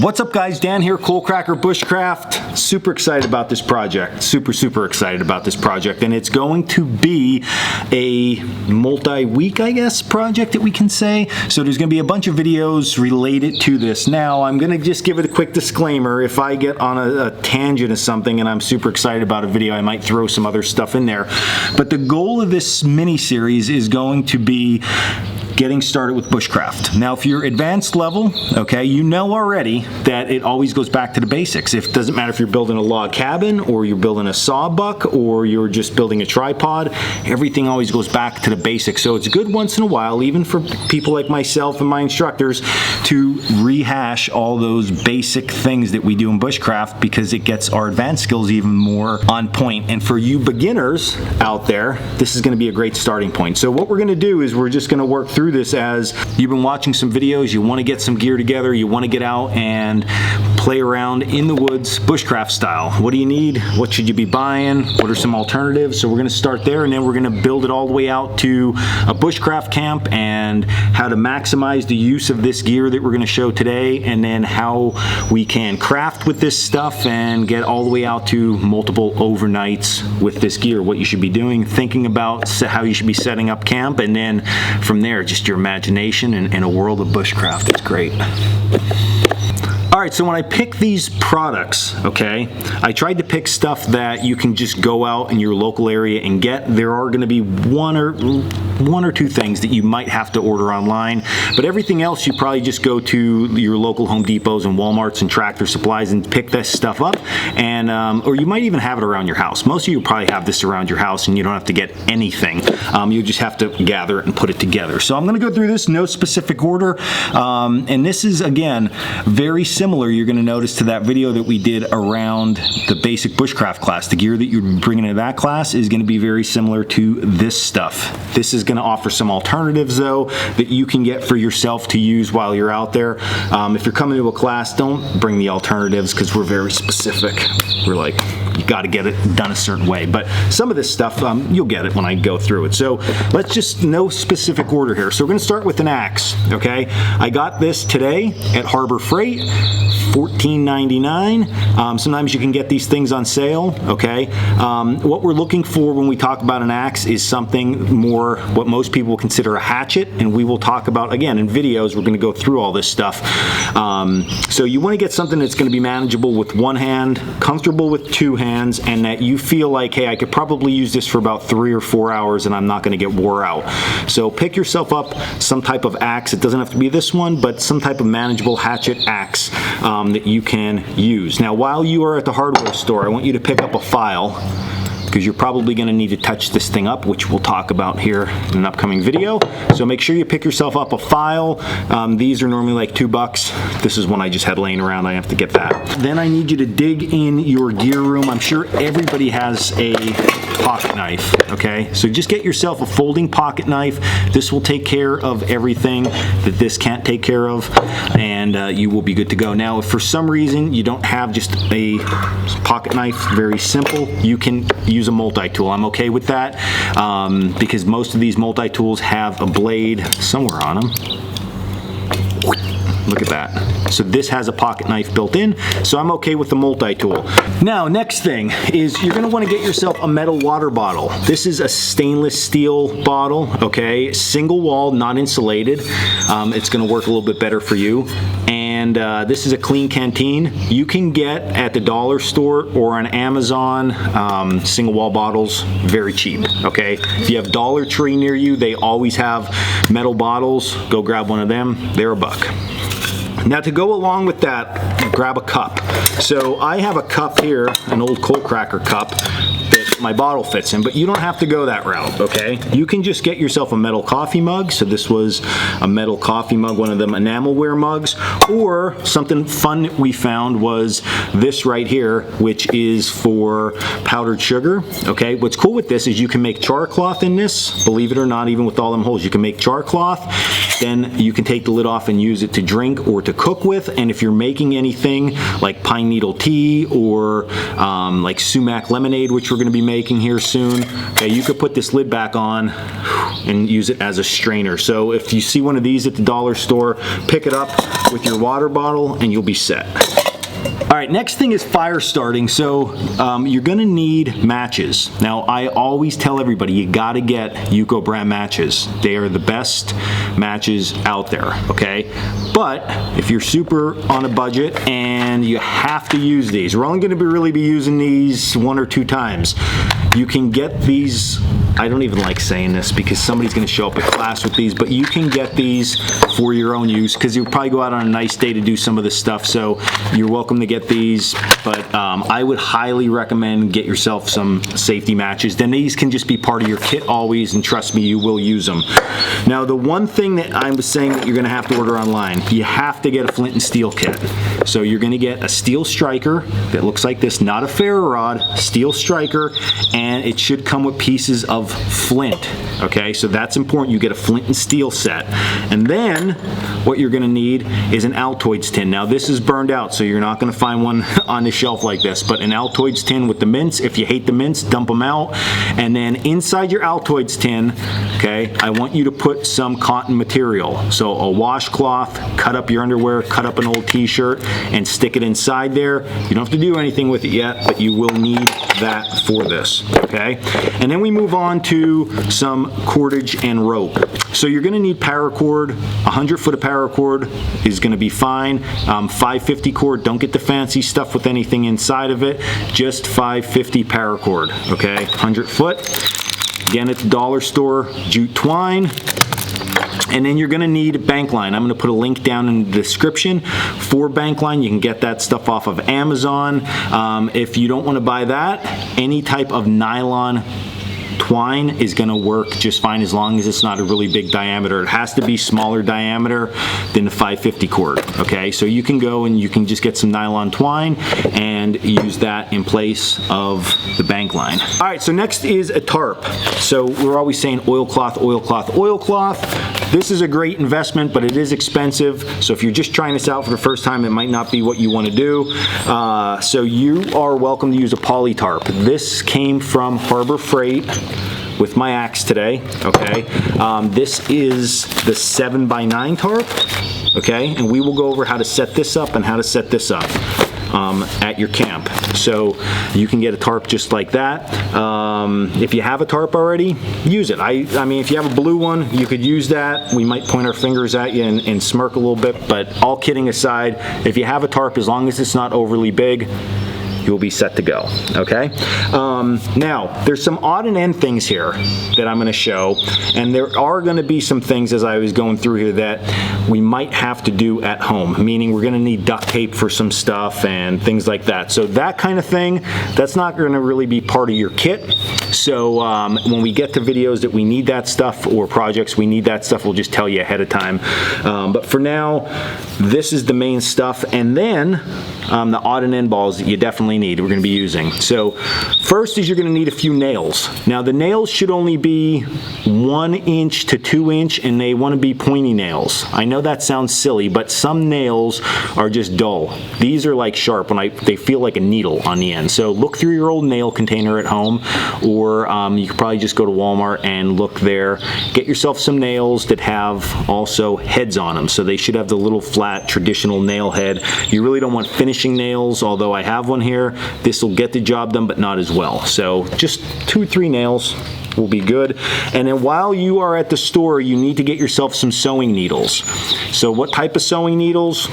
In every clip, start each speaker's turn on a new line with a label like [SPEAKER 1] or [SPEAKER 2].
[SPEAKER 1] What's up guys, Dan here, Coalcracker Bushcraft. Super excited about this project, super excited about this project, and it's going to be a multi-week, I guess, project that we can say. So there's gonna be a bunch of videos related to this. Now, I'm gonna just give it a quick disclaimer. If I get on a tangent of something and I'm super excited about a video, I might throw some other stuff in there. But the goal of this mini-series is going to be getting started with bushcraft. Now, if you're advanced level, okay, you know already that it always goes back to the basics. It doesn't matter if you're building a log cabin or you're building a sawbuck or you're just building a tripod, everything always goes back to the basics. So it's good once in a while, even for people like myself and my instructors, to rehash all those basic things that we do in bushcraft, because it gets our advanced skills even more on point. And for you beginners out there, this is going to be a great starting point. So what we're going to do is we're just going to work through this as you've been watching some videos, you want to get some gear together, you want to get out and play around in the woods bushcraft style. What do you need? What should you be buying? What are some alternatives? So we're going to start there, and then we're going to build it all the way out to a bushcraft camp and how to maximize the use of this gear that we're going to show today, and then how we can craft with this stuff and get all the way out to multiple overnights with this gear, what you should be doing, thinking about how you should be setting up camp, and then from there, just your imagination and a world of bushcraft. It's great. All right, so when I pick these products, okay, I tried to pick stuff that you can just go out in your local area and get. There are gonna be one or two things that you might have to order online, but everything else you probably just go to your local Home Depots and Walmarts and Tractor Supplies and pick this stuff up, and or you might even have it around your house. Most of you probably have this around your house and you don't have to get anything. You just have to gather it and put it together. So I'm gonna go through this, no specific order, and this is, again, very similar, you're going to notice, to that video that we did around the basic bushcraft class. The gear that you're bringing into that class is going to be very similar to this stuff. This is going to offer some alternatives, though, that you can get for yourself to use while you're out there. If you're coming to a class, don't bring the alternatives, because we're very specific. We're like, you got to get it done a certain way. But some of this stuff, you'll get it when I go through it. So let's just, no specific order here. So we're going to start with an axe, okay? I got this today at Harbor Freight, $14.99. Sometimes you can get these things on sale, okay? What we're looking for when we talk about an axe is something more what most people consider a hatchet, and we will talk about, again, in videos, we're going to go through all this stuff. So you want to get something that's going to be manageable with one hand, comfortable with two hands, and that you feel like, hey, I could probably use this for about 3 or 4 hours and I'm not going to get wore out. So pick yourself up some type of axe. It doesn't have to be this one, but some type of manageable hatchet axe that you can use. Now, while you are at the hardware store, I want you to pick up a file, because you're probably going to need to touch this thing up, which we'll talk about here in an upcoming video. So make sure you pick yourself up a file. These are normally like $2. This is one I just had laying around. I have to get that. Then I need you to dig in your gear room. I'm sure everybody has a pocket knife, okay? So just get yourself a folding pocket knife. This will take care of everything that this can't take care of, and you will be good to go. Now, if for some reason you don't have just a pocket knife, very simple, you can use a multi-tool. I'm okay with that, because most of these multi-tools have a blade somewhere on them. Look at that. So this has a pocket knife built in, so I'm okay with the multi-tool. Now, next thing is you're gonna wanna get yourself a metal water bottle. This is a stainless steel bottle, okay? Single wall, not insulated. It's gonna work a little bit better for you. And this is a clean canteen. You can get at the dollar store or on Amazon single wall bottles, very cheap, okay? If you have Dollar Tree near you, they always have metal bottles. Go grab one of them, they're $1. Now, to go along with that, grab a cup. So I have a cup here, an old Coalcracker cup, that my bottle fits in, but you don't have to go that route, okay? You can just get yourself a metal coffee mug. So this was a metal coffee mug, one of them enamelware mugs, or something fun that we found was this right here, which is for powdered sugar, okay? What's cool with this is you can make char cloth in this, believe it or not, even with all them holes, you can make char cloth. Then you can take the lid off and use it to drink or to cook with. And if you're making anything like pine needle tea or like sumac lemonade, which we're gonna be making here soon, okay, you could put this lid back on and use it as a strainer. So if you see one of these at the dollar store, pick it up with your water bottle and you'll be set. All right, next thing is fire starting. So you're gonna need matches. Now, I always tell everybody, you gotta get Yuko brand matches. They are the best matches out there, okay? But if you're super on a budget and you have to use these, we're only gonna really be using these 1 or 2 times. You can get these, I don't even like saying this because somebody's gonna show up at class with these, but you can get these for your own use because you'll probably go out on a nice day to do some of this stuff, so you're welcome to get these, but I would highly recommend get yourself some safety matches. Then these can just be part of your kit always, and trust me, you will use them. Now, the one thing that I was saying that you're gonna have to order online, you have to get a flint and steel kit. So you're gonna get a steel striker that looks like this, not a ferro rod, steel striker, and it should come with pieces of flint, okay? So that's important, you get a flint and steel set. And then what you're gonna need is an Altoids tin. Now this is burned out, so you're not gonna find one on the shelf like this, but an Altoids tin with the mints. If you hate the mints, dump them out. And then inside your Altoids tin, okay, I want you to put some cotton material. So a washcloth, cut up your underwear, cut up an old t-shirt, and stick it inside there. You don't have to do anything with it yet, but you will need that for this, okay? And then we move on to some cordage and rope. So you're gonna need paracord. 100 foot of paracord is gonna be fine. 550 cord, don't get the fancy stuff with anything inside of it, just 550 paracord, okay? 100 foot. Again, at the dollar store, jute twine. And then you're gonna need bank line. I'm gonna put a link down in the description for bank line. You can get that stuff off of Amazon. If you don't wanna buy that, any type of nylon twine is gonna work just fine as long as it's not a really big diameter. It has to be smaller diameter than the 550 cord, okay? So you can go and you can just get some nylon twine and use that in place of the bank line. All right, so next is a tarp. So we're always saying oilcloth, oilcloth, oilcloth. This is a great investment, but it is expensive. So if you're just trying this out for the first time, it might not be what you wanna do. So you are welcome to use a poly tarp. This came from Harbor Freight with my axe today, okay? This is the 7x9 tarp, okay? And we will go over how to set this up and how to set this up at your camp. So you can get a tarp just like that. If you have a tarp already, use it. I mean, if you have a blue one, you could use that. We might point our fingers at you and smirk a little bit, but all kidding aside, if you have a tarp, as long as it's not overly big, you'll be set to go, okay? Now, there's some odd and end things here that I'm gonna show, and there are gonna be some things as I was going through here that we might have to do at home, meaning we're gonna need duct tape for some stuff and things like that. So that kind of thing, that's not gonna really be part of your kit. So when we get to videos that we need that stuff or projects we need that stuff, we'll just tell you ahead of time. But for now, this is the main stuff, and then the odd and end balls that you definitely need, we're gonna be using. So first is you're gonna need a few nails. Now the nails should only be 1 inch to 2 inch, and they wanna be pointy nails. I know that sounds silly, but some nails are just dull. These are like sharp, they feel like a needle on the end. So look through your old nail container at home, or you could probably just go to Walmart and look there. Get yourself some nails that have also heads on them. So they should have the little flat traditional nail head. You really don't want finishing nails, although I have one here. This will get the job done, but not as well. So just 2 or 3 nails will be good. And then while you are at the store, you need to get yourself some sewing needles. So what type of sewing needles?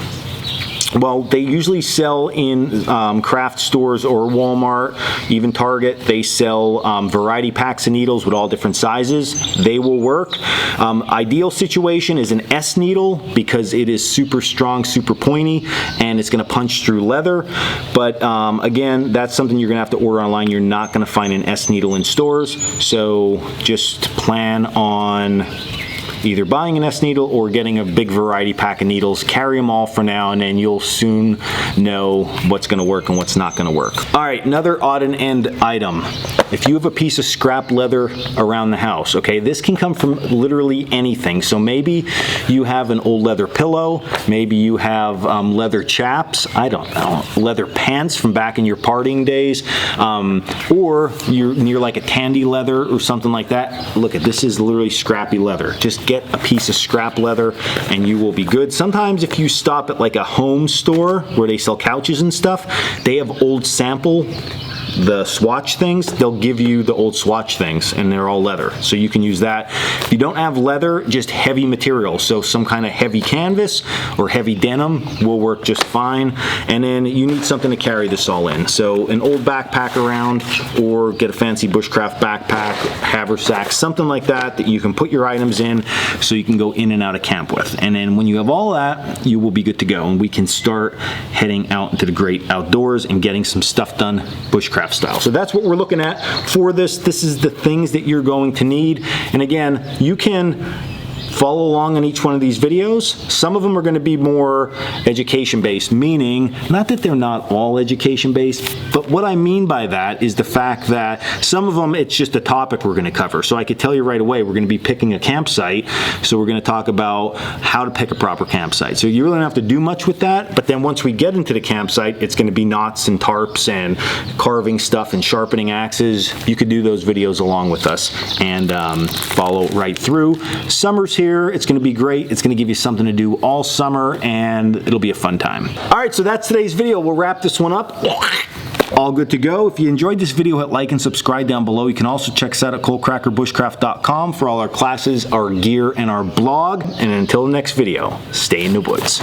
[SPEAKER 1] Well, they usually sell in craft stores or Walmart, even Target. They sell variety packs of needles with all different sizes. They will work. Ideal situation is an S needle because it is super strong, super pointy, and it's gonna punch through leather. But again, that's something you're gonna have to order online. You're not gonna find an S needle in stores. So just plan on either buying an S needle or getting a big variety pack of needles. Carry them all for now, and then you'll soon know what's going to work and what's not going to work. All right, another odd and end item. If you have a piece of scrap leather around the house, okay, this can come from literally anything. So maybe you have an old leather pillow, maybe you have leather chaps, I don't know, leather pants from back in your partying days, or you're like a tandy leather or something like that. Look at this, is literally scrappy leather. Just get a piece of scrap leather and you will be good. Sometimes if you stop at like a home store where they sell couches and stuff, they have old sample, the swatch things, they'll give you the old swatch things and they're all leather, so you can use that. If you don't have leather, just heavy material, so some kind of heavy canvas or heavy denim will work just fine. And then you need something to carry this all in, so an old backpack around, or get a fancy Bushcraft backpack, haversack, something like that that you can put your items in so you can go in and out of camp with. And then when you have all that, you will be good to go, and we can start heading out into the great outdoors and getting some stuff done bushcraft style. So that's what we're looking at for this. This is the things that you're going to need. And again, you can follow along on each one of these videos. Some of them are going to be more education based, meaning not that they're not all education based, but what I mean by that is the fact that some of them it's just a topic we're going to cover. So I could tell you right away, we're going to be picking a campsite, so we're going to talk about how to pick a proper campsite. So you really don't have to do much with that, but then once we get into the campsite, it's going to be knots and tarps and carving stuff and sharpening axes. You could do those videos along with us and follow right through. Summer's here. It's going to be great. It's going to give you something to do all summer, and it'll be a fun time. All right, so that's today's video. We'll wrap this one up. All good to go. If you enjoyed this video, hit like and subscribe down below. You can also check us out at coalcrackerbushcraft.com for all our classes, our gear, and our blog. And until the next video, stay in the woods.